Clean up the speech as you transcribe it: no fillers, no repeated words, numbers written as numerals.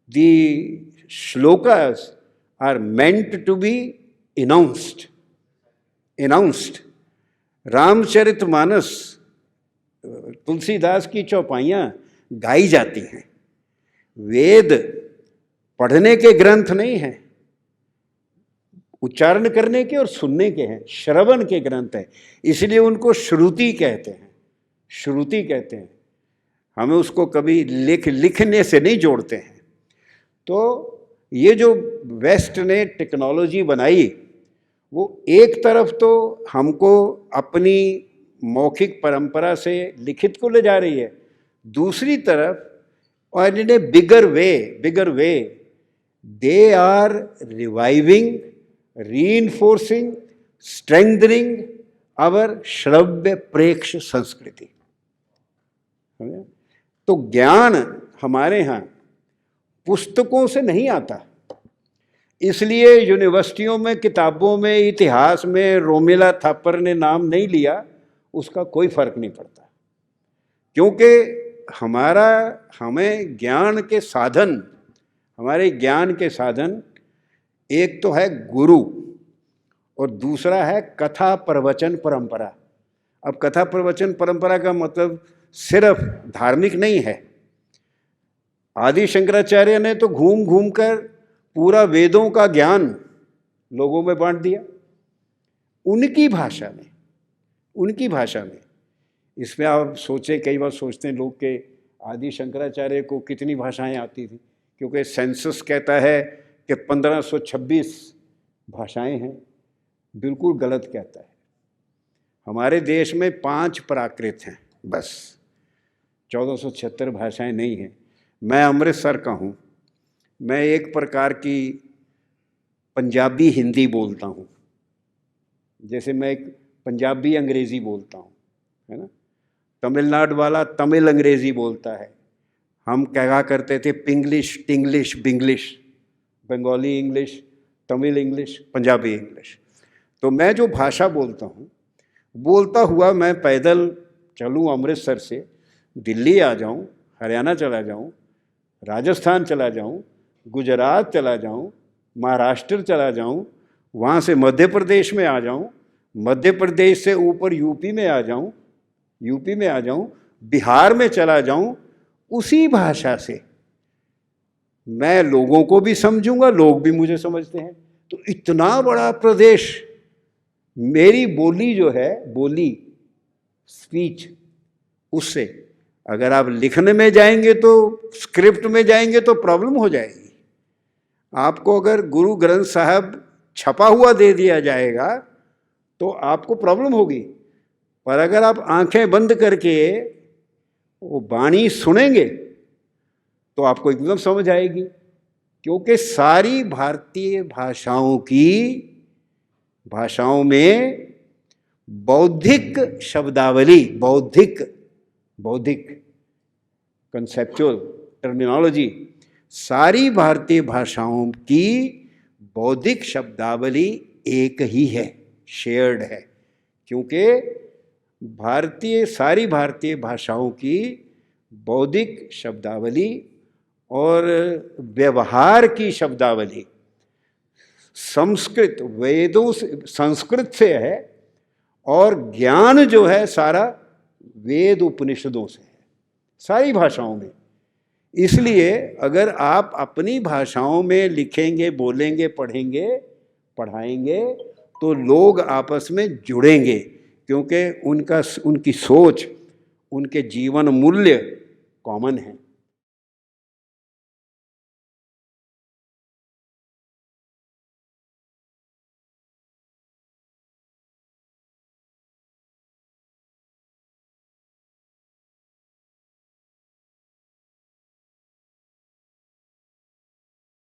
The shlokas are meant to be announced. Ramcharitmanas, Tulsidas की चौपाइयाँ गाई जाती हैं। वेद पढ़ने के ग्रंथ नहीं हैं, उच्चारण करने के और सुनने के हैं, श्रवण के ग्रंथ हैं, इसलिए उनको श्रुति कहते हैं। श्रुति कहते हैं, हमें उसको कभी लिखने से नहीं जोड़ते हैं। तो ये जो वेस्ट ने टेक्नोलॉजी बनाई, वो एक तरफ तो हमको अपनी मौखिक परंपरा से लिखित को ले जा रही है, दूसरी तरफ और in a bigger way they are reviving, reinforcing, strengthening our श्रव्य प्रेक्ष संस्कृति। तो ज्ञान हमारे यहाँ पुस्तकों से नहीं आता, इसलिए यूनिवर्सिटियों में, किताबों में, इतिहास में रोमिला थापर ने नाम नहीं लिया, उसका कोई फर्क नहीं पड़ता। क्योंकि हमें ज्ञान के साधन, हमारे ज्ञान के साधन एक तो है गुरु और दूसरा है कथा प्रवचन परंपरा। अब कथा प्रवचन परंपरा का मतलब सिर्फ धार्मिक नहीं है। आदि शंकराचार्य ने तो घूम घूम कर पूरा वेदों का ज्ञान लोगों में बांट दिया, उनकी भाषा में। इसमें आप सोचे, कई बार सोचते हैं लोग के आदि शंकराचार्य को कितनी भाषाएं आती थी, क्योंकि सेंसस कहता है कि 1526 भाषाएं हैं। बिल्कुल गलत कहता है। हमारे देश में 5 प्राकृत हैं बस, 1476 भाषाएं नहीं हैं। मैं अमृतसर का हूँ, मैं एक प्रकार की पंजाबी हिंदी बोलता हूँ, जैसे मैं एक पंजाबी अंग्रेज़ी बोलता हूँ, है ना। तमिलनाडु वाला तमिल अंग्रेज़ी बोलता है, हम क्या करते थे Pinglish, Tinglish, Binglish, Bengali English, Tamil English, Punjabi English. तो मैं जो भाषा बोलता हूँ, बोलता हुआ मैं पैदल चलूँ अमृतसर से दिल्ली आ जाऊँ, हरियाणा चला जाऊँ, राजस्थान चला जाऊँ, गुजरात चला जाऊँ, महाराष्ट्र चला जाऊँ, वहाँ से मध्य प्रदेश में आ जाऊँ, मध्य प्रदेश से ऊपर यूपी में आ जाऊँ, बिहार में चला जाऊँ, उसी भाषा से मैं लोगों को भी समझूंगा, लोग भी मुझे समझते हैं। तो इतना बड़ा प्रदेश, मेरी बोली जो है, बोली स्पीच, उससे अगर आप लिखने में जाएंगे तो, स्क्रिप्ट में जाएंगे तो प्रॉब्लम हो जाएगी। आपको अगर गुरु ग्रंथ साहब छपा हुआ दे दिया जाएगा तो आपको प्रॉब्लम होगी, पर अगर आप आंखें बंद करके वो वाणी सुनेंगे तो आपको एकदम समझ आएगी। क्योंकि सारी भारतीय भाषाओं में बौद्धिक शब्दावली, बौद्धिक कंसेप्चुअल टर्मिनोलॉजी, सारी भारतीय भाषाओं की बौद्धिक शब्दावली एक ही है, शेयर्ड है। क्योंकि सारी भारतीय भाषाओं की बौद्धिक शब्दावली और व्यवहार की शब्दावली संस्कृत से है, और ज्ञान जो है सारा वेद उपनिषदों से है, सारी भाषाओं में। इसलिए अगर आप अपनी भाषाओं में लिखेंगे, बोलेंगे, पढ़ेंगे, पढ़ाएंगे तो लोग आपस में जुड़ेंगे, क्योंकि उनकी सोच, उनके जीवन मूल्य कॉमन है।